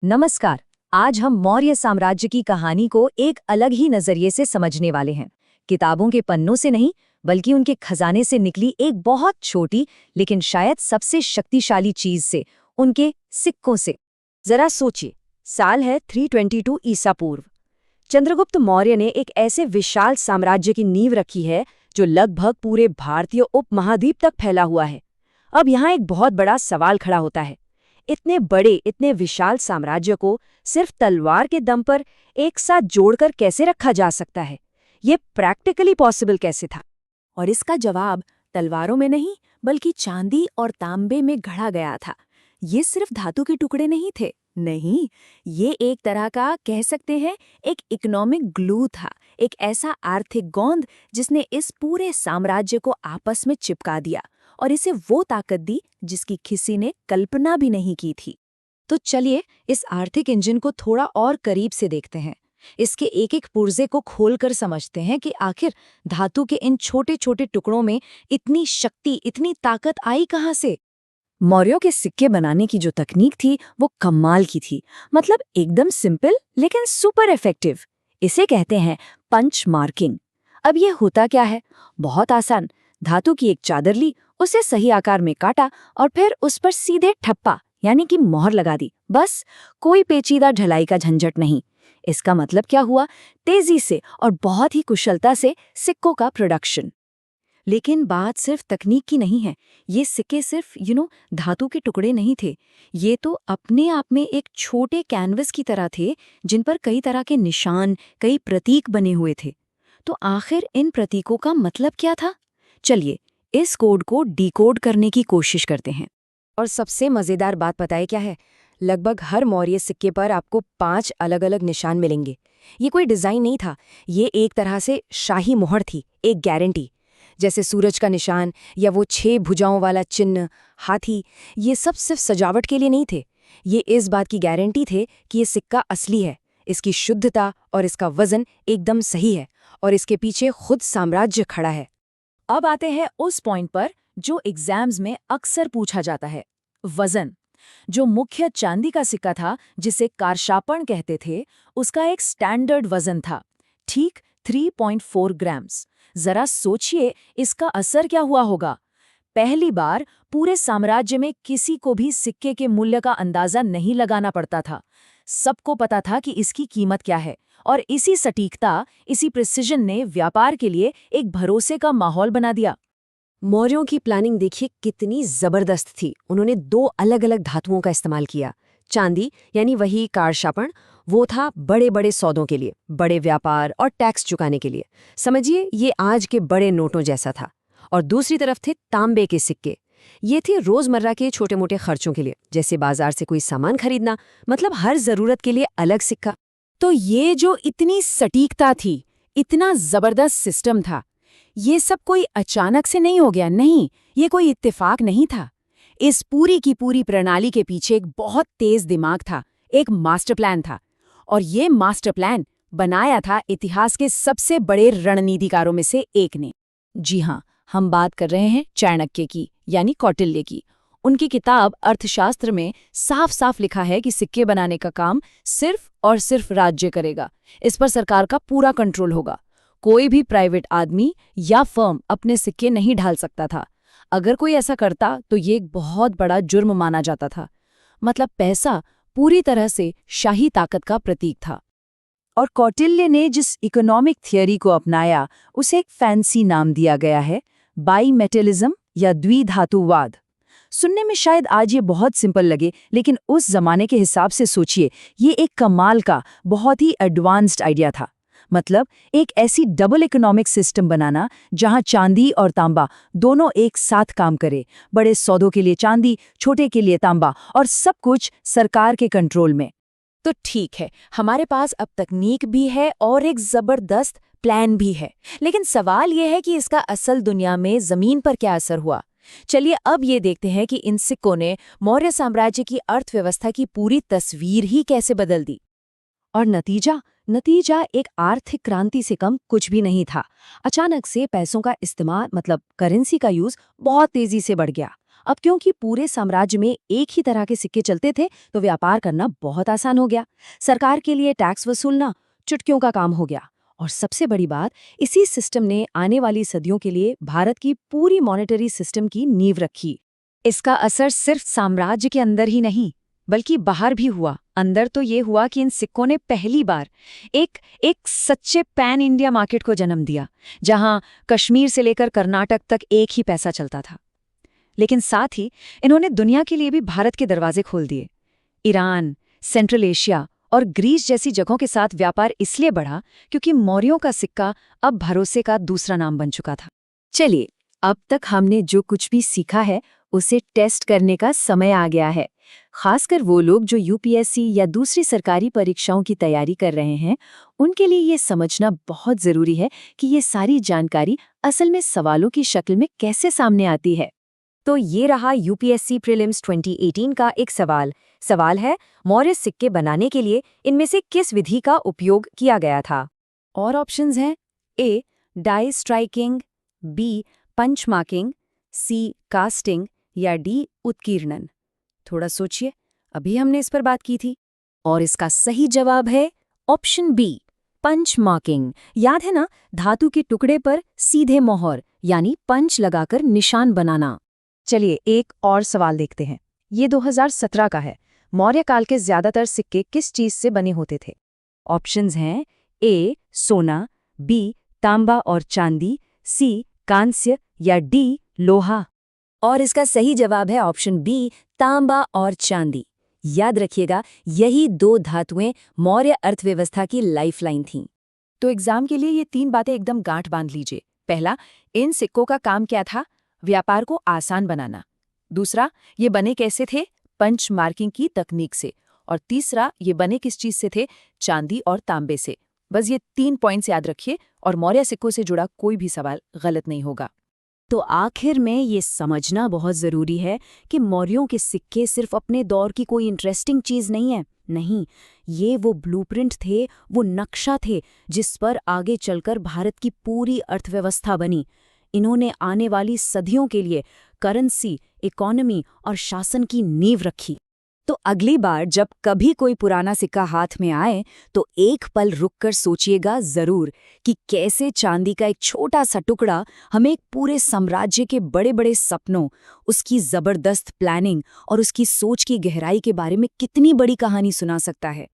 नमस्कार। आज हम मौर्य साम्राज्य की कहानी को एक अलग ही नजरिए से समझने वाले हैं। किताबों के पन्नों से नहीं, बल्कि उनके खजाने से निकली एक बहुत छोटी लेकिन शायद सबसे शक्तिशाली चीज से, उनके सिक्कों से। जरा सोचिए, साल है 322 ईसा पूर्व। चंद्रगुप्त मौर्य ने एक ऐसे विशाल साम्राज्य की नींव रखी है जो लगभग पूरे भारतीय उपमहाद्वीप तक फैला हुआ है। अब यहाँ एक बहुत बड़ा सवाल खड़ा होता है, इतने बड़े, इतने विशाल साम्राज्य को सिर्फ तलवार के दम पर एक साथ जोड़कर कैसे रखा जा सकता है? ये प्रैक्टिकली पॉसिबल कैसे था? और इसका जवाब तलवारों में नहीं, बल्कि चांदी और तांबे में गढ़ा गया था। ये सिर्फ धातु के टुकड़े नहीं थे, नहीं, ये एक तरह का कह सकते हैं एक इकोनॉमिक ग्लू था, एक ऐसा आर्थिक गोंद जिसने इस पूरे साम्राज्य को आपस में चिपका दिया और इसे वो ताकत दी जिसकी किसी ने कल्पना भी नहीं की थी। तो चलिए इस आर्थिक इंजन को थोड़ा और करीब से देखते हैं। इसके एक एक पुर्जे को खोलकर समझते हैं कि आखिर धातु के इन छोटे छोटे टुकड़ों में इतनी शक्ति, इतनी ताकत आई कहाँ से? मौर्यों के सिक्के बनाने की जो तकनीक थी वो कमाल की थी। मतलब एकदम सिंपल लेकिन सुपर इफेक्टिव। इसे कहते हैं पंच मार्किंग। अब ये होता क्या है? बहुत आसान। धातु की एक चादर ली, उसे सही आकार में काटा और फिर उस पर सीधे ठप्पा यानी कि मोहर लगा दी। बस, कोई पेचीदा ढलाई का झंझट नहीं। इसका मतलब क्या हुआ? तेजी से और बहुत ही कुशलता से सिक्कों का प्रोडक्शन। लेकिन बात सिर्फ तकनीक की नहीं है। ये सिक्के सिर्फ धातु के टुकड़े नहीं थे। ये तो अपने आप में एक छोटे कैनवस की तरह थे, जिन पर कई तरह के निशान, कई प्रतीक बने हुए थे। तो आखिर इन प्रतीकों का मतलब क्या था? चलिए इस कोड को डिकोड करने की कोशिश करते हैं। और सबसे मजेदार बात पता है क्या है? लगभग हर मौर्य सिक्के पर आपको 5 अलग अलग निशान मिलेंगे। ये कोई डिजाइन नहीं था, ये एक तरह से शाही मोहर थी, एक गारंटी। जैसे सूरज का निशान या वो 6 भुजाओं वाला चिन्ह, हाथी, ये सब सिर्फ सजावट के लिए नहीं थे। ये इस बात की गारंटी थे कि ये सिक्का असली है, इसकी शुद्धता और इसका वजन एकदम सही है, और इसके पीछे खुद साम्राज्य खड़ा है। अब आते हैं उस पॉइंट पर जो एग्जाम्स में अक्सर पूछा जाता है, वजन। जो मुख्य चांदी का सिक्का था, जिसे कारशापण कहते थे, उसका एक स्टैंडर्ड वजन था, ठीक 3.4 ग्राम्स। जरा सोचिए इसका असर क्या हुआ होगा। पहली बार पूरे साम्राज्य में किसी को भी सिक्के के मूल्य का अंदाजा नहीं लगाना पड़ता था। सबको पता था कि इसकी कीमत क्या है, और इसी सटीकता, इसी प्रिसिजन ने व्यापार के लिए एक भरोसे का माहौल बना दिया। मौर्यों की प्लानिंग देखिए कितनी जबरदस्त थी। उन्होंने 2 अलग अलग धातुओं का इस्तेमाल किया। चांदी यानी वही कारशापण, वो था बड़े बड़े सौदों के लिए, बड़े व्यापार और टैक्स चुकाने के लिए। समझिए ये आज के बड़े नोटों जैसा था। और दूसरी तरफ थे तांबे के सिक्के। ये थे रोजमर्रा के छोटे मोटे खर्चों के लिए, जैसे बाजार से कोई सामान खरीदना, मतलब हर जरूरत के लिए अलग सिक्का। तो ये जो इतनी सटीकता थी, इतना जबरदस्त सिस्टम था, ये सब कोई अचानक से नहीं हो गया, नहीं, ये कोई इत्तेफाक नहीं था। इस पूरी की पूरी प्रणाली के पीछे एक बहुत तेज दिमाग था, एक मास्टर प्लान था। और ये मास्टर प्लान बनाया था इतिहास के सबसे बड़े रणनीतिकारों में से एक ने। जी हाँ, हम बात कर रहे हैं चाणक्य की, यानी कौटिल्य की। उनकी किताब अर्थशास्त्र में साफ साफ लिखा है कि सिक्के बनाने का काम सिर्फ और सिर्फ राज्य करेगा। इस पर सरकार का पूरा कंट्रोल होगा। कोई भी प्राइवेट आदमी या फर्म अपने सिक्के नहीं ढाल सकता था। अगर कोई ऐसा करता तो ये एक बहुत बड़ा जुर्म माना जाता था। मतलब पैसा पूरी तरह से शाही ताकत का प्रतीक था। और कौटिल्य ने जिस इकोनॉमिक थियरी को अपनाया, उसे एक फैंसी नाम दिया गया है, बाईमेटलिज्म या द्विधातुवाद। सुनने में शायद आज ये बहुत सिंपल लगे, लेकिन उस जमाने के हिसाब से सोचिए, ये एक कमाल का, बहुत ही एडवांस्ड आइडिया था। मतलब एक ऐसी डबल इकोनॉमिक सिस्टम बनाना जहां चांदी और तांबा दोनों एक साथ काम करे। बड़े सौदों के लिए चांदी, छोटे के लिए तांबा, और सब कुछ सरकार के कंट्रोल में। तो ठीक है, हमारे पास अब तकनीक भी है और एक जबरदस्त प्लान भी है, लेकिन सवाल यह है कि इसका असल दुनिया में जमीन पर क्या असर हुआ। चलिए अब ये देखते हैं कि इन सिक्कों ने मौर्य साम्राज्य की अर्थव्यवस्था की पूरी तस्वीर ही कैसे बदल दी। और नतीजा एक आर्थिक क्रांति से कम कुछ भी नहीं था। अचानक से पैसों का इस्तेमाल, मतलब करेंसी का यूज बहुत तेजी से बढ़ गया। अब क्योंकि पूरे साम्राज्य में एक ही तरह के सिक्के चलते थे तो व्यापार करना बहुत आसान हो गया। सरकार के लिए टैक्स वसूलना चुटकियों का काम हो गया। और सबसे बड़ी बात, इसी सिस्टम ने आने वाली सदियों के लिए भारत की पूरी मॉनेटरी सिस्टम की नींव रखी। इसका असर सिर्फ साम्राज्य के अंदर ही नहीं बल्कि बाहर भी हुआ। अंदर तो ये हुआ कि इन सिक्कों ने पहली बार एक सच्चे पैन इंडिया मार्केट को जन्म दिया, जहां कश्मीर से लेकर कर्नाटक तक एक ही पैसा चलता था। लेकिन साथ ही इन्होंने दुनिया के लिए भी भारत के दरवाजे खोल दिए। ईरान, सेंट्रल एशिया और ग्रीस जैसी जगहों के साथ व्यापार इसलिए बढ़ा क्योंकि मौर्यों का सिक्का अब भरोसे का दूसरा नाम बन चुका था। चलिए, अब तक हमने जो कुछ भी सीखा है उसे टेस्ट करने का समय आ गया है। खासकर वो लोग जो यूपीएससी या दूसरी सरकारी परीक्षाओं की तैयारी कर रहे हैं, उनके लिए ये समझना बहुत जरूरी है कि ये सारी जानकारी असल में सवालों की शक्ल में कैसे सामने आती है। तो ये रहा यूपीएससी प्रीलिम्स 2018 का एक सवाल है, मौर्य सिक्के बनाने के लिए इनमें से किस विधि का उपयोग किया गया था? और ऑप्शंस हैं ए डाई स्ट्राइकिंग, बी पंच मार्किंग, सी कास्टिंग या डी उत्कीर्णन। थोड़ा सोचिए, अभी हमने इस पर बात की थी। और इसका सही जवाब है ऑप्शन बी, पंच मार्किंग। याद है ना, धातु के टुकड़े पर सीधे मोहर यानी पंच लगाकर निशान बनाना। चलिए एक और सवाल देखते हैं। ये 2017 का है। मौर्य काल के ज्यादातर सिक्के किस चीज से बने होते थे? ऑप्शंस हैं ए सोना, बी तांबा और चांदी, सी कांस्य या डी लोहा। और इसका सही जवाब है ऑप्शन बी, तांबा और चांदी। याद रखिएगा, यही दो धातुएं मौर्य अर्थव्यवस्था की लाइफलाइन थीं। तो एग्जाम के लिए ये 3 बातें एकदम गांठ बांध लीजिए। पहला, इन सिक्कों का काम क्या था? व्यापार को आसान बनाना। दूसरा, ये बने कैसे थे? पंच मार्किंग की तकनीक से। और तीसरा, ये बने किस चीज से थे? चांदी और तांबे से। बस ये 3 पॉइंट्स याद रखिए और मौर्य सिक्कों से जुड़ा कोई भी सवाल गलत नहीं होगा। तो आखिर में ये समझना बहुत ज़रूरी है कि मौर्यों के सिक्के सिर्फ अपने दौर की कोई इंटरेस्टिंग चीज़ नहीं है। नहीं, ये वो ब्लूप्रिंट थे, वो नक्शा थे जिस पर आगे चलकर भारत की पूरी अर्थव्यवस्था बनी। इन्होंने आने वाली सदियों के लिए करेंसी, इकोनॉमी और शासन की नींव रखी। तो अगली बार जब कभी कोई पुराना सिक्का हाथ में आए तो एक पल रुककर सोचिएगा जरूर कि कैसे चांदी का एक छोटा सा टुकड़ा हमें एक पूरे साम्राज्य के बड़े बड़े सपनों, उसकी जबरदस्त प्लानिंग और उसकी सोच की गहराई के बारे में कितनी बड़ी कहानी सुना सकता है।